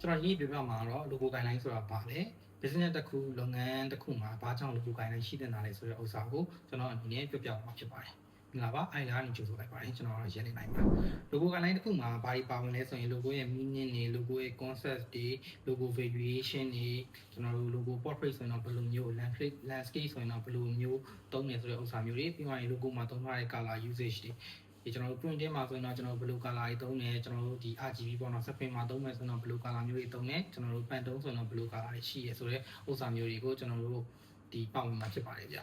ကျွန်တော်ဒီပြောပြမှာတော့ logo guideline ဆိုတာပါလေ business တစ်ခုလုပ်ငန်းတစ်ခုမှာဘာကြောင့် logo guideline ရှိတဲ့နာလဲဆိုတဲ့ဥစ္စာကိုကျွန်တော်အနေနဲ့ပြောပြမှာဖြစ်ပါတယ်မင်္ဂလာပါအိုင်လာနေကြိုဆိုလိုက်ပါတယ်ကျွန်တော်ရန်နေနိုင်ပါ logo guideline တစ်ခုမှာဘာတွေပါဝင်လဲဆိုရင် logo ရဲ့ meaning တွေ logo ရဲ့ concept တွေ logo variation တွေကျွန်တော်တို့ logo portrait ဆိုရင်တော့ဘယ်လိုမျိုး landscape ဆိုရင်တော့ဘယ်လိုမျိုးသုံးနေဆိုတဲ့ဥစ္စာမျိုးတွေပြီးမှ logo မှာသုံးထားတဲ့ color usage တွေဒီကျွန်တော်တို့ print မှာဆိုရင်တော့ကျွန်တော်ဘယ်လို color တွေသုံးတယ်ကျွန်တော်တို့ဒီ RGB ပေါ့နော် screen မှာသုံးမယ်ဆိုတော့ဘယ်လို color မျိုးတွေသုံးတယ်ကျွန်တော်တို့ pan တုံးဆိုရင်တော့ဘယ်လို color တွေရှိရဲဆိုတဲ့ဥစ္စာမျိုးတွေကိုကျွန်တော်တို့ဒီပေါဝင်မှာဖြစ်ပါတယ်ဗျ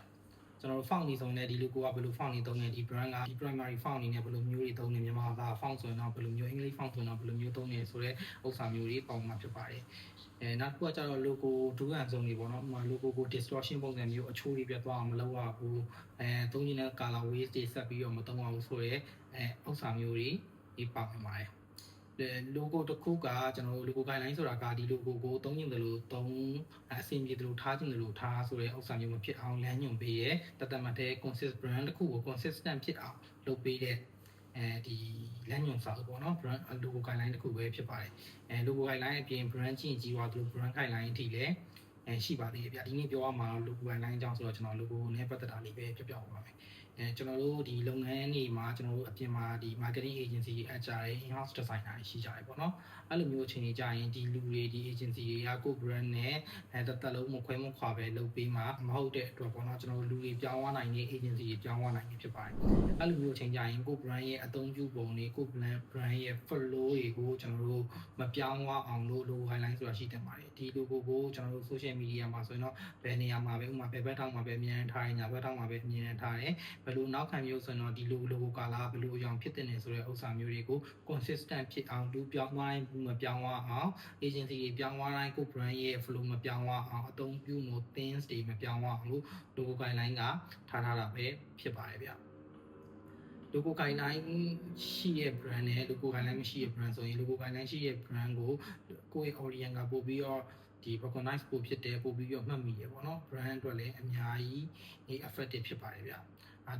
ကျွန်တော်တို့ font နေဆိုရင်လည်းဒီ logo ကဘယ်လို font နေသုံးတယ်ဒီ brand ကဒီ primary font အနေနဲ့ဘယ်လိုမျိုးတွေသုံးနေမြန်မာဘာ font ဆိုရင်တော့ဘယ်လိုမျိုး English font ဆိုရင်တော့ဘယ်လိုမျိုးသုံးနေဆိုတဲ့ဥစ္စာမျိုးတွေပေါဝင်မှာဖြစ်ပါတယ်နောက်တစ်ခုကကျတော့ logo ဒူးဟန်စုံတွေပေါ့နော်ဥပမာ logo ကို distortion ပုံစံမျိုးအချိုးတွေပြတ်သွားအောင်မလုပ်ရဘူးသုံးရင်းတဲ့ color waves တွေဆက်ပြီးတော့မသုံးအောင်ဆိုရဲဥစ္စာမျိုးတွေဒီပေါဝင်ပါတယ်logo တစ်ခုကကျွန်တော်တို့ logo guideline ဆိုတာကဒီ logo ကိုသုံးရင်တယ်လို့သုံးအဆင်ပြေတယ်လို့ထားခြင်းတယ်လို့ထားဆိုတဲ့ဥစ္စာမျိုးမဖြစ်အောင်လမ်းညွှန်ပေးရဲတသက်မှတ်တဲ့ consist brand တစ်ခုကို consistent ဖြစ်အောင်လုပ်ပေးတဲ့ဒီလမ်းညွှန်စာပေါ့နော် brand logo guideline တစ်ခုပဲဖြစ်ပါတယ်logo guideline အပြင် brand ချင်းကြီးသွားသလို brand guideline အထိလည်းရှိပါသေးတယ်ဗျဒီနေ့ပြောရမှာတော့ logo guideline အကြောင်းဆိုတော့ကျွန်တော် logo နဲ့ပတ်သက်တာလေးပဲပြောပြပါမယ်ကျွန်တော်တို့ဒီလုပ်ငန်းတွေမှာကျွန်တော်တို့အပြင်မှာဒီ marketing agency တွေအကြတယ် in-house designer တွေရှိကြတယ်ပေါ့နော်အဲ့လိုမျိုးအချိန်ကြီးကြရင်ဒီလူတွေဒီ agency တွေကကို brand နဲ့တသက်လုံးမခွဲမခွာပဲလုပ်ပေးမှာမဟုတ်တဲ့အတွက်ပေါ့နော်ကျွန်တော်တို့လူတွေပြောင်းသွားနိုင်တဲ့ agency တွေပြောင်းသွားနိုင်ပြီဖြစ်ပါတယ်အဲ့လိုမျိုးအချိန်ကြရင်ကို brand ရဲ့အသုံးပြုပုံတွေကို brand ရဲ့ flow တွေကိုကျွန်တော်တို့မပြောင်းသွားအောင်လို့ logo guideline ဆိုတာရှိတင်ပါတယ်ဒီ logo ကိုကျွန်တော်တို့ social media မှာဆိုရင်တော့ဘယ်နေရာမှာပဲဥပမာဘယ်ဘက်ထောက်မှာပဲအမြင်ထားတယ်ညာဘက်ထောက်မှာပဲအမြင်ထားတယ်ဘယ်လိုနောက်ခံမျိုးဆိုရင်တော့ဒီ logo ကလာဘယ်လိုအကြောင်းဖြစ်တဲ့နေဆိုတဲ့ဥစ္စာမျိုးတွေကို consistent ဖြစ်အောင်လူပြောင်းသွားတိုင်းမပြောင်းသွားအောင် agency တွေပြောင်းသွားတိုင်းကို brand ရဲ့ flow မပြောင်းသွားအောင်အသုံးပြုမှု things တွေမပြောင်းသွားအောင်လို့ logo guideline ကထားတာပဲဖြစ်ပါတယ်ဗျlogo guideline ရှိရဲ့ brand နဲ့ logo guideline မရှိရဲ့ brand ဆိုရင် logo guideline ရှိရဲ့ brand ကိုကိုယ့်ရဲ့ audience ကပို့ပြီးတော့ဒီ recognize ပို့ဖြစ်တယ်ပို့ပြီးတော့မှတ်မိရပေါ့နော် brand အတွက်လည်းအများကြီး effective ဖြစ်ပါတယ်ဗျ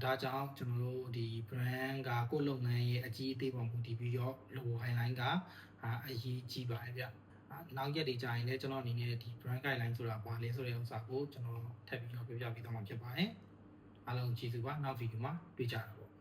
ဒါကြောင့်ကျွန်တော်တို့ဒီ brand ကကိုယ့်လုပ်ငန်းရဲ့အကြီးအသေးပုံမူတည်ပြီးတော့ logo guideline ကအရေးကြီးပါတယ်ဗျနောက်ရက်တွေကြာရင်လည်းကျွန်တော်အနေနဲ့ဒီ brand guideline ဆိုတာဘာလဲဆိုတဲ့ဥစ္စာကိုကျွန်တော်ထပ်ပြီးတော့ပြောပြပေးသွားမှာဖြစ်ပါတယ်အားလုံးကျေးဇူးပါနောက်ဗီဒီယိုမှာတွေ့ကြတာပေါ့